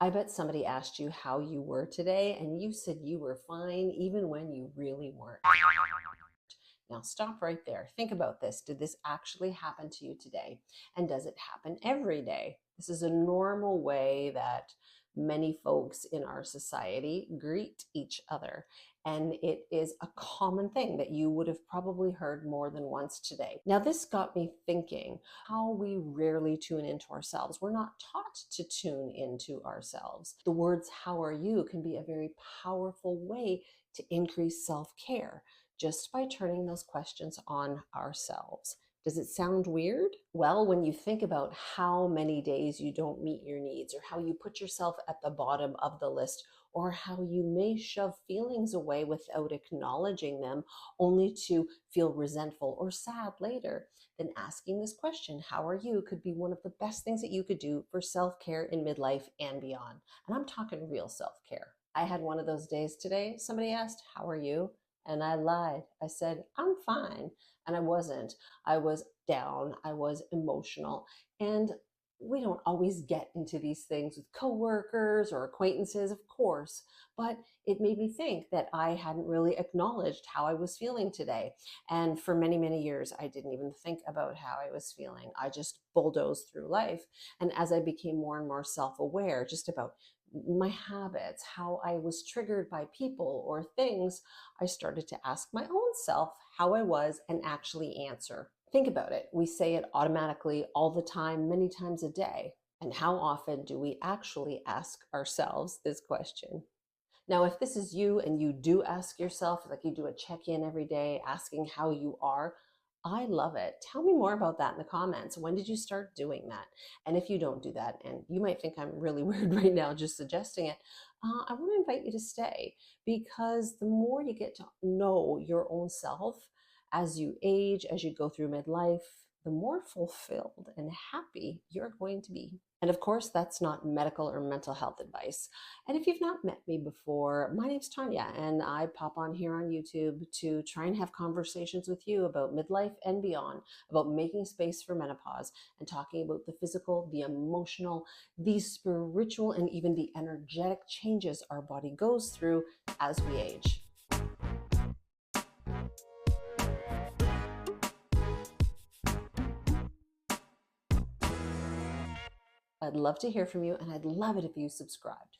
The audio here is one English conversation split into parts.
I bet somebody asked you how you were today and you said you were fine even when you really weren't. Now stop right there. Think about this. Did this actually happen to you today? And does it happen every day? This is a normal way that many folks in our society greet each other. And it is a common thing that you would have probably heard more than once today. Now, this got me thinking how we rarely tune into ourselves. We're not taught to tune into ourselves. The words, "how are you," can be a very powerful way to increase self care just by turning those questions on ourselves. Does it sound weird? Well, when you think about how many days you don't meet your needs, or how you put yourself at the bottom of the list, or how you may shove feelings away without acknowledging them, only to feel resentful or sad later, then asking this question, "how are you," could be one of the best things that you could do for self-care in midlife and beyond. And I'm talking real self-care. I had one of those days today. Somebody asked, "how are you?" And I lied. I said, "I'm fine." And I wasn't. I was down. I was emotional. And we don't always get into these things with coworkers or acquaintances, of course, but it made me think that I hadn't really acknowledged how I was feeling today. And for many, many years, I didn't even think about how I was feeling. I just bulldozed through life. And as I became more and more self aware, just about my habits, how I was triggered by people or things, I started to ask my own self how I was and actually answer. Think about it. We say it automatically all the time, many times a day. And how often do we actually ask ourselves this question? Now, if this is you and you do ask yourself, like you do a check in every day asking how you are, I love it. Tell me more about that in the comments. When did you start doing that? And if you don't do that, and you might think I'm really weird right now just suggesting it, I want to invite you to stay, because the more you get to know your own self as you age, as you go through midlife, the more fulfilled and happy you're going to be. And of course, that's not medical or mental health advice. And if you've not met me before, my name's Tanya, and I pop on here on YouTube to try and have conversations with you about midlife and beyond, about making space for menopause, and talking about the physical, the emotional, the spiritual, and even the energetic changes our body goes through as we age. I'd love to hear from you, and I'd love it if you subscribed.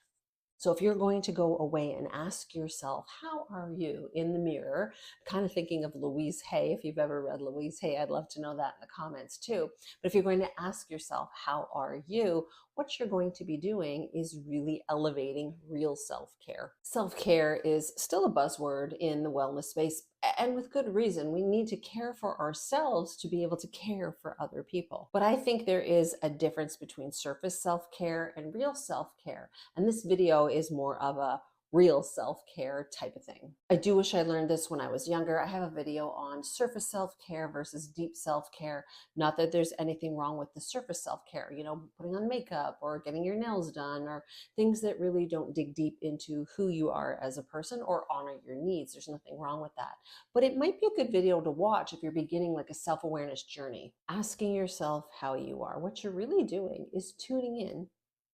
So if you're going to go away and ask yourself, "how are you," in the mirror, kind of thinking of Louise Hay. If you've ever read Louise Hay, I'd love to know that in the comments too. But if you're going to ask yourself, "how are you?" what you're going to be doing is really elevating real self-care. Self-care is still a buzzword in the wellness space, and with good reason. We need to care for ourselves to be able to care for other people. But I think there is a difference between surface self-care and real self-care. And this video is more of a real self-care type of thing. I do wish I learned this when I was younger. I have a video on surface self-care versus deep self-care. Not that there's anything wrong with the surface self-care, putting on makeup or getting your nails done, or things that really don't dig deep into who you are as a person or honor your needs. There's nothing wrong with that. But it might be a good video to watch if you're beginning like a self-awareness journey. Asking yourself how you are. What you're really doing is tuning in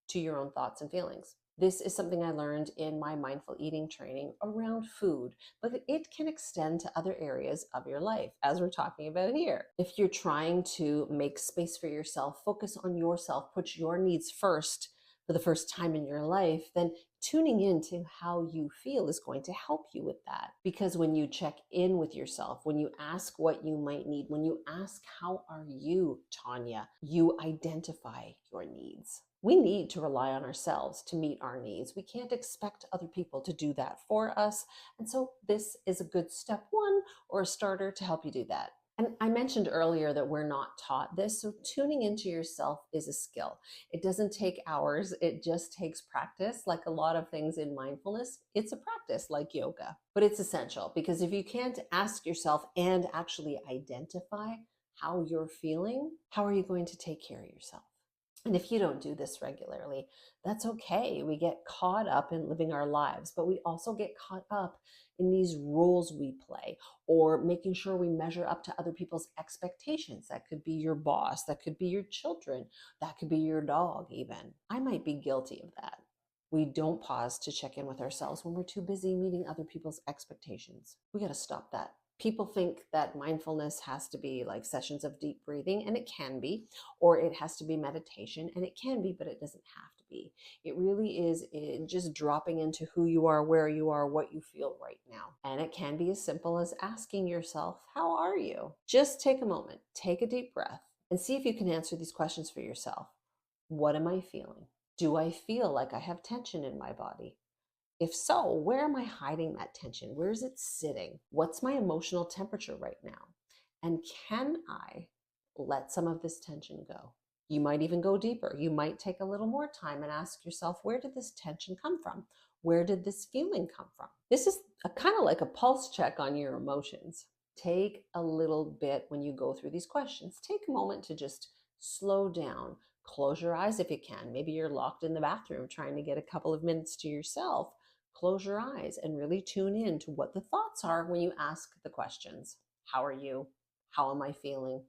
to your own thoughts and feelings. This is something I learned in my mindful eating training around food, but it can extend to other areas of your life, as we're talking about here. If you're trying to make space for yourself, focus on yourself, put your needs first for the first time in your life, then tuning into how you feel is going to help you with that. Because when you check in with yourself, when you ask what you might need, when you ask, "how are you, Tanya?" you identify your needs. We need to rely on ourselves to meet our needs. We can't expect other people to do that for us. And so this is a good step one or a starter to help you do that. And I mentioned earlier that we're not taught this, so tuning into yourself is a skill. It doesn't take hours, it just takes practice. Like a lot of things in mindfulness, it's a practice like yoga, but it's essential, because if you can't ask yourself and actually identify how you're feeling, how are you going to take care of yourself? And if you don't do this regularly, that's okay. We get caught up in living our lives, but we also get caught up in these roles we play, or making sure we measure up to other people's expectations. That could be your boss, that could be your children, that could be your dog even. I might be guilty of that. We don't pause to check in with ourselves when we're too busy meeting other people's expectations. We got to stop that. People think that mindfulness has to be like sessions of deep breathing, and it can be, or it has to be meditation, and it can be, but it doesn't have to be. It really is in just dropping into who you are, where you are, what you feel right now. And it can be as simple as asking yourself, how are you? Just take a moment, take a deep breath, and see if you can answer these questions for yourself. What am I feeling? Do I feel like I have tension in my body? If so, where am I hiding that tension? Where is it sitting? What's my emotional temperature right now? And can I let some of this tension go? You might even go deeper. You might take a little more time and ask yourself, where did this tension come from? Where did this feeling come from? This is kind of like a pulse check on your emotions. Take a little bit when you go through these questions. Take a moment to just slow down. Close your eyes if you can. Maybe you're locked in the bathroom trying to get a couple of minutes to yourself. Close your eyes and really tune in to what the thoughts are when you ask the questions. How are you? How am I feeling?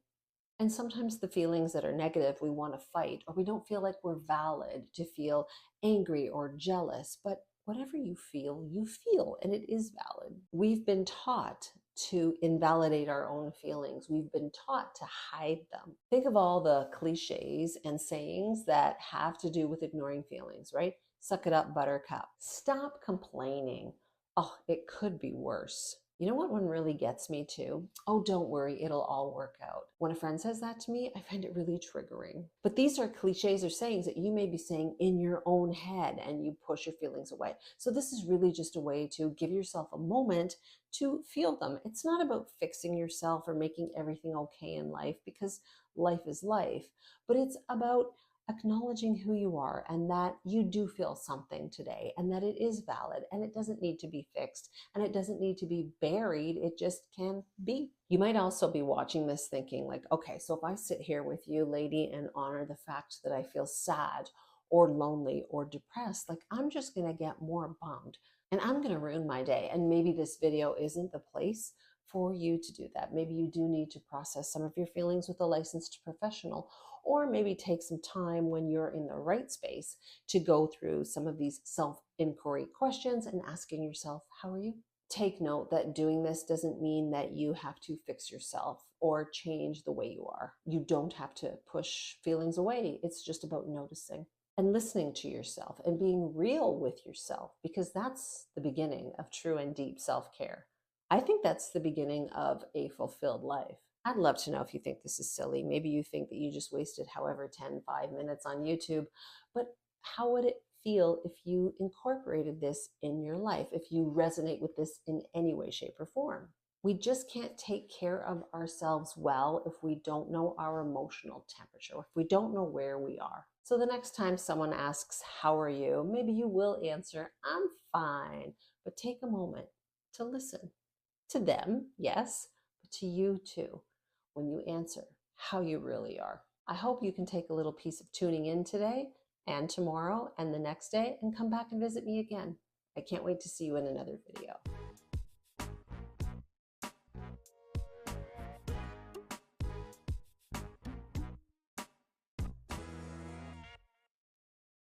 And sometimes the feelings that are negative, we want to fight, or we don't feel like we're valid to feel angry or jealous. But whatever you feel, and it is valid. We've been taught to invalidate our own feelings. We've been taught to hide them. Think of all the cliches and sayings that have to do with ignoring feelings, right? Suck it up, buttercup. Stop complaining. Oh, it could be worse. You know what one really gets me too? Oh, don't worry, it'll all work out. When a friend says that to me, I find it really triggering. But these are cliches or sayings that you may be saying in your own head, and you push your feelings away. So this is really just a way to give yourself a moment to feel them. It's not about fixing yourself or making everything okay in life, because life is life, but it's about acknowledging who you are and that you do feel something today and that it is valid and it doesn't need to be fixed and it doesn't need to be buried. It just can be. You might also be watching this thinking like, okay, so if I sit here with you, lady, and honor the fact that I feel sad or lonely or depressed, like I'm just going to get more bummed and I'm going to ruin my day. And maybe this video isn't the place for you to do that. Maybe you do need to process some of your feelings with a licensed professional, or maybe take some time when you're in the right space to go through some of these self-inquiry questions and asking yourself, how are you? Take note that doing this doesn't mean that you have to fix yourself or change the way you are. You don't have to push feelings away. It's just about noticing and listening to yourself and being real with yourself, because that's the beginning of true and deep self-care. I think that's the beginning of a fulfilled life. I'd love to know if you think this is silly. Maybe you think that you just wasted however 5 minutes on YouTube, but how would it feel if you incorporated this in your life, if you resonate with this in any way, shape, or form? We just can't take care of ourselves well if we don't know our emotional temperature, if we don't know where we are. So the next time someone asks, how are you? Maybe you will answer, I'm fine, but take a moment to listen to them, yes, but to you too, when you answer how you really are. I hope you can take a little piece of tuning in today and tomorrow and the next day and come back and visit me again. I can't wait to see you in another video.